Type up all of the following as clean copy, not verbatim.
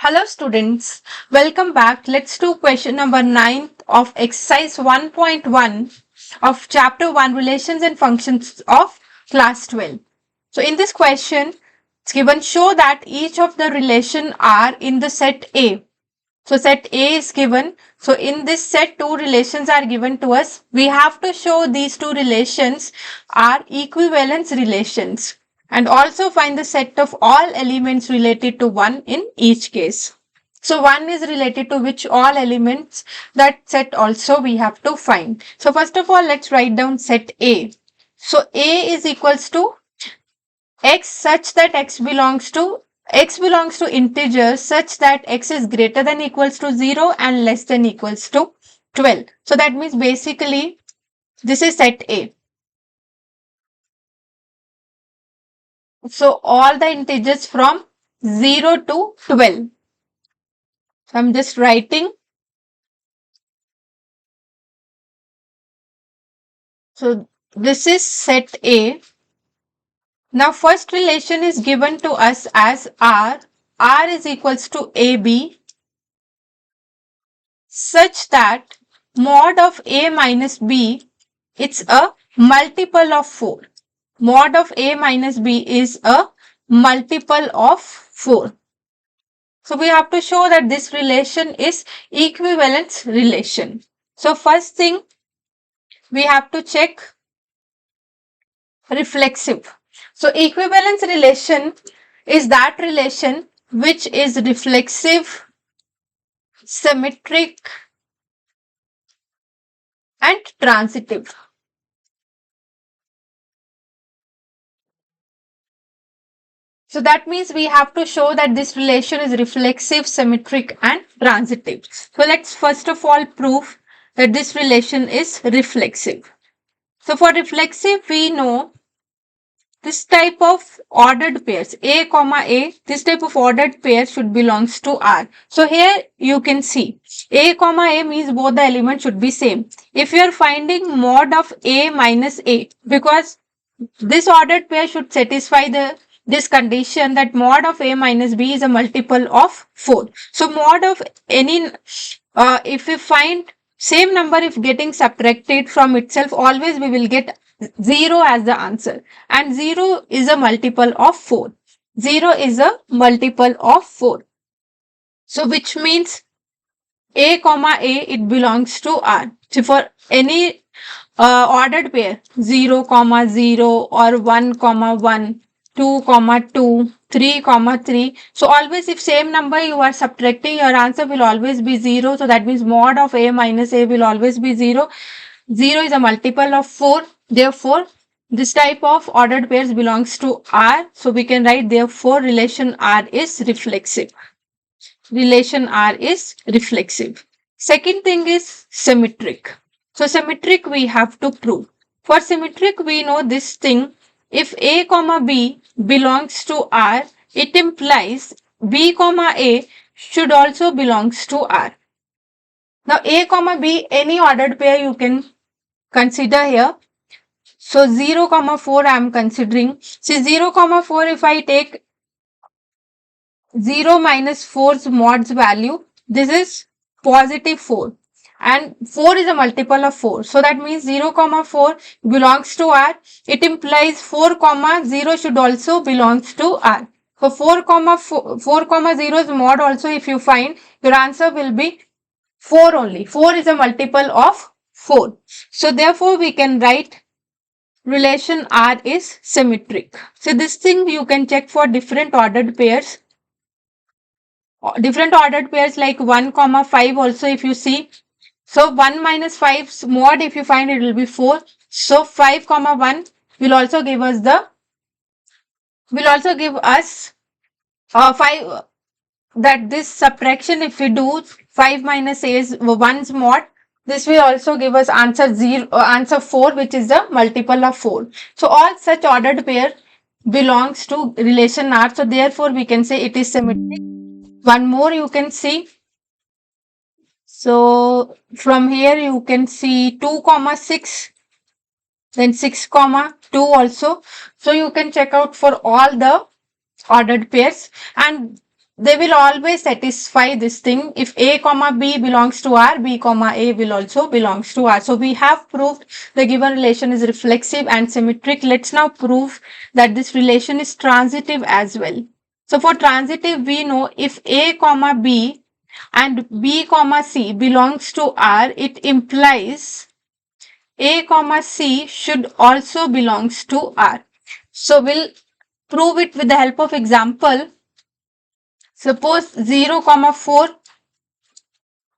Hello students, welcome back. Let's do question number 9 of exercise 1.1 of chapter 1 relations and functions of class 12. So in this question, it's given show that each of the relation are in the set A. So set A is given. So in this set two relations are given to us. We have to show these two relations are equivalence relations and also find the set of all elements related to 1 in each case. So 1 is related to which all elements, that set also we have to find. So first of all, let's write down set A. So A is equals to x such that x belongs to integers such that x is greater than equals to 0 and less than equals to 12. So that means basically this is set A. So all the integers from 0 to 12. So I'm just writing. So this is set A. Now first relation is given to us as R. R is equals to AB such that mod of A minus B, it's a multiple of 4. Mod of A minus B is a multiple of 4. So we have to show that this relation is equivalence relation. So first thing we have to check reflexive. So equivalence relation is that relation which is reflexive, symmetric and transitive. So that means we have to show that this relation is reflexive, symmetric and transitive. So let's first of all prove that this relation is reflexive. So for reflexive, we know this type of ordered pairs, A comma A, this type of ordered pair should belongs to R. So here you can see A comma A means both the elements should be same. If you are finding mod of A minus A, because this ordered pair should satisfy this condition that mod of A minus B is a multiple of 4. So mod of any, if we find same number if getting subtracted from itself, always we will get 0 as the answer, and 0 is a multiple of 4. 0 is a multiple of 4. So which means A comma A, it belongs to R. So for any ordered pair 0 comma 0 or 1 comma 1, 2 comma 2, 3 comma 3, so always if same number you are subtracting, your answer will always be 0. So that means mod of A minus A will always be 0. 0 is a multiple of 4. Therefore this type of ordered pairs belongs to R. So we can write therefore relation R is reflexive. Relation R is reflexive. Second thing is symmetric. So symmetric we have to prove. For symmetric we know this thing, if A comma B belongs to R, it implies B comma A should also belongs to R. Now A comma B, any ordered pair you can consider here. So 0 comma 4 I am considering. See 0 comma 4, if I take 0 minus 4's mod's value, this is positive 4 and 4 is a multiple of 4. So that means 0 comma 4 belongs to R. It implies 4 comma 0 should also belongs to R. So 4 comma 0's mod also if you find, your answer will be 4 only. 4 is a multiple of 4. So therefore we can write relation R is symmetric. So this thing you can check for different ordered pairs. Different ordered pairs like 1 comma 5 also if you see. So 1 minus 5's mod if you find, it will be 4. So 5 comma 1 will also give us 5, that this subtraction if we do 5 minus A is 1's mod, this will also give us answer 4, which is the multiple of 4. So all such ordered pair belongs to relation R. So therefore we can say it is symmetric. One more you can see. So from here you can see 2 comma 6, then 6 comma 2 also. So you can check out for all the ordered pairs, and they will always satisfy this thing. If A comma B belongs to R, B comma A will also belongs to R. So we have proved the given relation is reflexive and symmetric. Let's now prove that this relation is transitive as well. So for transitive, we know if A comma B and B comma C belongs to R, it implies A comma C should also belongs to R. So we'll prove it with the help of example. Suppose 0 comma 4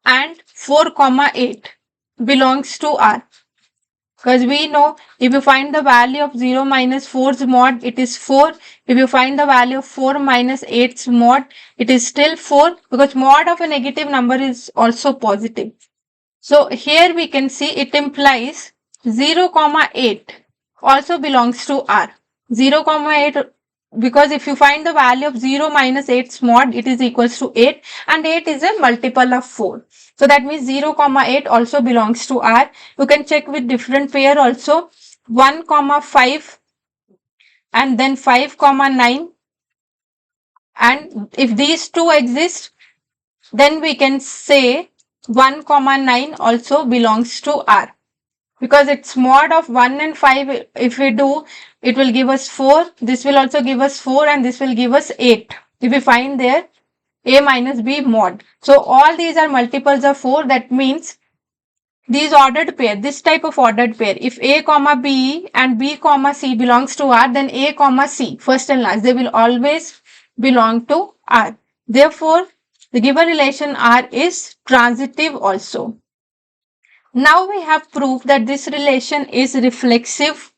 and 4 comma 8 belongs to R. Because we know if you find the value of 0 minus 4's mod, it is 4. If you find the value of 4 minus 8's mod, it is still 4, because mod of a negative number is also positive. So here we can see it implies 0 comma 8 also belongs to R. 0 comma 8, because if you find the value of 0 minus 8's mod, it is equals to 8, and 8 is a multiple of 4. So that means 0 comma 8 also belongs to R. You can check with different pair also. 1 comma 5 and then 5 comma 9. And if these two exist, then we can say 1 comma 9 also belongs to R. Because it's mod of 1 and 5, if we do, it will give us 4. This will also give us 4 and this will give us 8. If we find there A minus B mod. So all these are multiples of 4. That means these ordered pair, this type of ordered pair, if A comma B and B comma C belongs to R, then A comma C, first and last, they will always belong to R. Therefore, the given relation R is transitive also. Now we have proved that this relation is reflexive,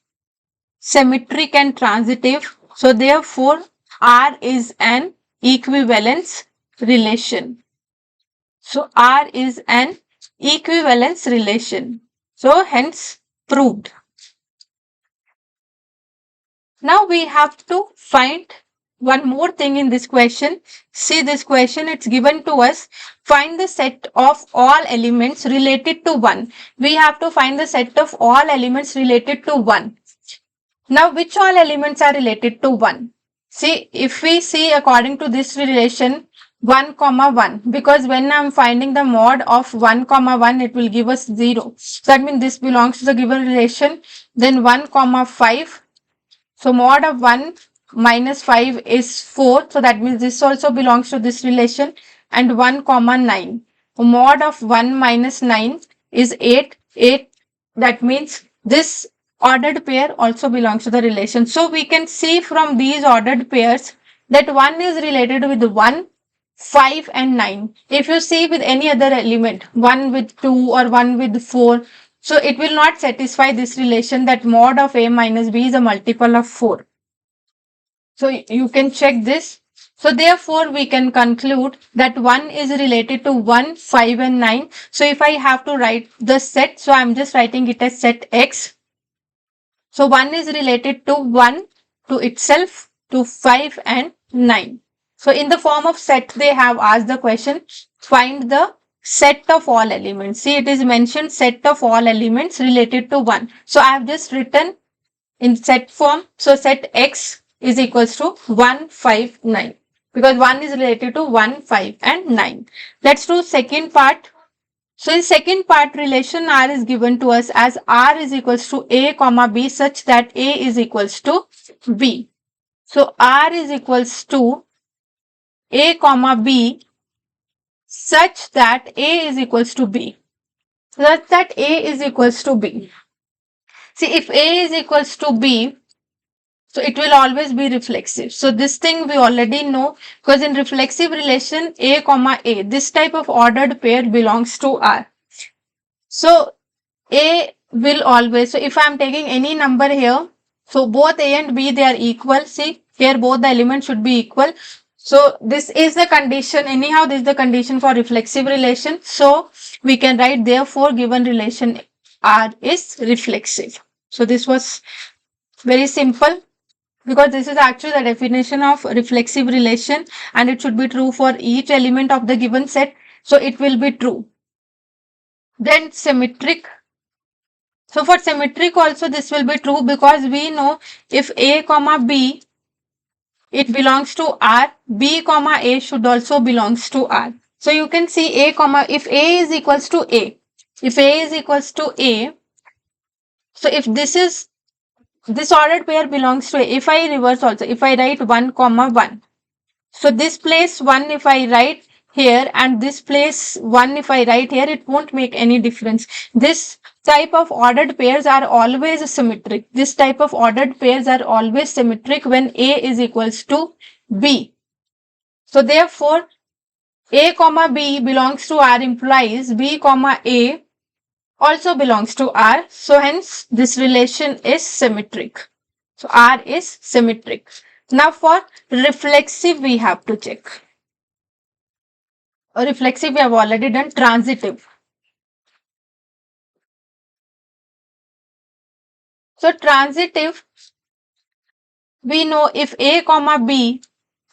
symmetric and transitive. So therefore, R is an equivalence relation. So R is an equivalence relation. So hence proved. Now we have to find one more thing in this question. See this question, it's given to us. Find the set of all elements related to 1. We have to find the set of all elements related to 1. Now which all elements are related to 1? See, if we see according to this relation, 1 comma 1, because when I'm finding the mod of 1 comma 1, it will give us 0. So that means this belongs to the given relation. Then 1 comma 5. So mod of 1 minus 5 is 4. So that means this also belongs to this relation. And 1 comma 9. Mod of 1 minus 9 is 8. 8. That means this ordered pair also belongs to the relation. So we can see from these ordered pairs that 1 is related with 1, 5 and 9. If you see with any other element, 1 with 2 or 1 with 4, so it will not satisfy this relation that mod of A minus B is a multiple of 4. So you can check this. So therefore we can conclude that 1 is related to 1, 5 and 9. So if I have to write the set, so I'm just writing it as set X. So 1 is related to 1, to itself, to 5 and 9. So in the form of set, they have asked the question, find the set of all elements. See, it is mentioned set of all elements related to 1. So I have just written in set form. So set X is equals to 1, 5, 9. Because 1 is related to 1, 5 and 9. Let's do second part. So in second part, relation R is given to us as R is equals to A comma B such that A is equals to B. So R is equals to A comma B such that A is equals to B. Such that A is equals to B. See, if A is equals to B, so it will always be reflexive. So this thing we already know, because in reflexive relation A comma A, this type of ordered pair belongs to R. So A will always, so if I am taking any number here, so both A and B, they are equal. See, here both the elements should be equal. So this is the condition. Anyhow, this is the condition for reflexive relation. So we can write therefore given relation R is reflexive. So this was very simple, because this is actually the definition of reflexive relation and it should be true for each element of the given set. So it will be true. Then symmetric. So for symmetric also this will be true, because we know if A comma B it belongs to R, B comma A should also belongs to R. So you can see A comma, if A is equals to A, if A is equals to A, so if this ordered pair belongs to A, if I reverse also, if I write 1 comma 1, so this place 1 if I write here and this place 1 if I write here, it won't make any difference. This type of ordered pairs are always symmetric. This type of ordered pairs are always symmetric when A is equals to B. So therefore, A comma B belongs to R implies B comma A also belongs to R. So hence this relation is symmetric. So R is symmetric. Now for reflexive we have to check. Reflexive we have already done. Transitive. So transitive, we know if A comma B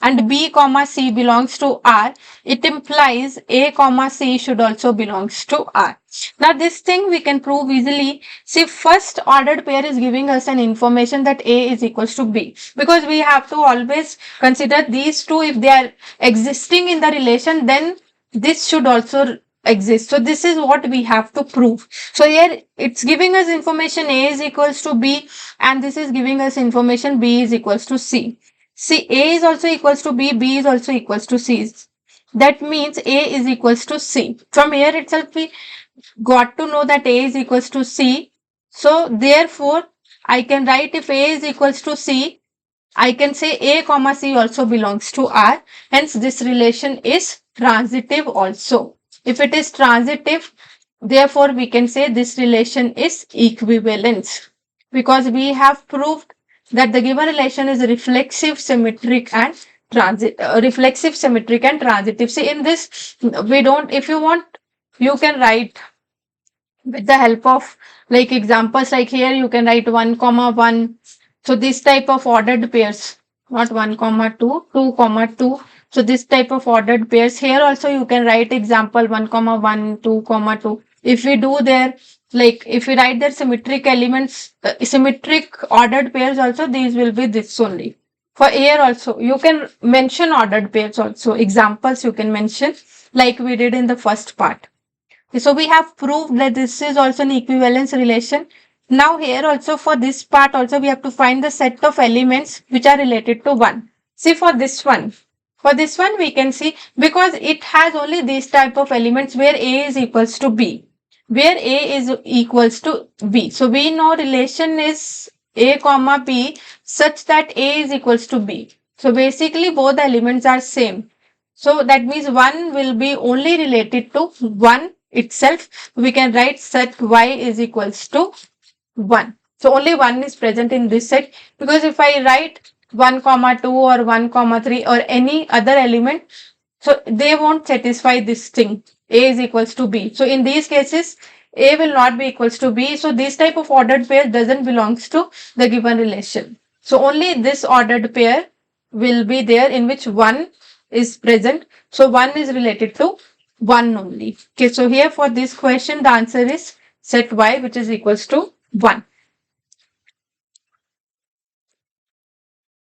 and B comma C belongs to R, it implies A comma C should also belongs to R. Now this thing we can prove easily. See, first ordered pair is giving us an information that A is equals to B, because we have to always consider these two. If they are existing in the relation, then this should also exist. So this is what we have to prove. So here it's giving us information A is equals to B, and this is giving us information B is equals to C. See, A is also equals to B, B is also equals to C. That means A is equals to C. From here itself we got to know that A is equals to C. So therefore I can write, if A is equals to C, I can say A comma C also belongs to R. Hence this relation is transitive also. If it is transitive, therefore we can say this relation is equivalence, because we have proved that the given relation is reflexive, symmetric and reflexive, symmetric and transitive. See, in this we don't, if you want, you can write with the help of like examples, like here you can write 1 comma 1. So this type of ordered pairs, not 1 comma 2, 2 comma 2. So this type of ordered pairs, here also you can write example 1 comma 1, 2 comma 2. If we do there, like if we write their symmetric elements, symmetric ordered pairs also, these will be this only. For here also, you can mention ordered pairs also. Examples you can mention like we did in the first part. So we have proved that this is also an equivalence relation. Now here also, for this part also, we have to find the set of elements which are related to 1. See, for this one we can see, because it has only these type of elements where A is equals to B, where A is equals to B. So we know relation is A comma B such that A is equals to B. So basically both the elements are same. So that means 1 will be only related to 1 itself. We can write set Y is equals to 1. So only 1 is present in this set, because if I write 1 comma 2 or 1 comma 3 or any other element, so they won't satisfy this thing, A is equals to B. So in these cases, A will not be equals to B. So this type of ordered pair doesn't belongs to the given relation. So only this ordered pair will be there in which 1 is present. So 1 is related to 1 only. Okay, so here for this question, the answer is set Y, which is equals to 1.